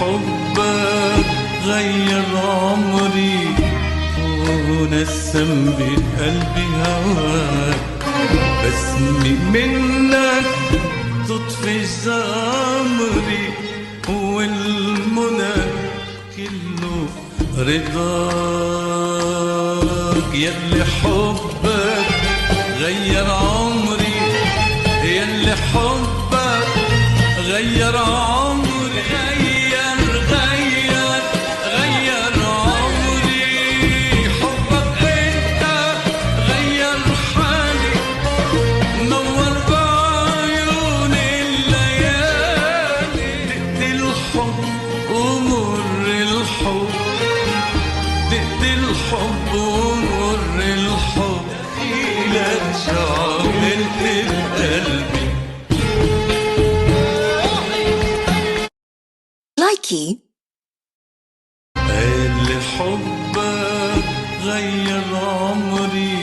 حبك غير عمري ونسم بقلبي هواك، بسمي منك تطفي جمري والمنى كله رضاك. يلي حبك غير عمري، يلي حبك غير عمري، غير عمري. حبك انت غير حالي، نور بعيون الليالي. دقت الحب ومر الحب، دقت الحب ومر الحب، لك شعلت بقلبي. لايكي. اللي حبك غير عمري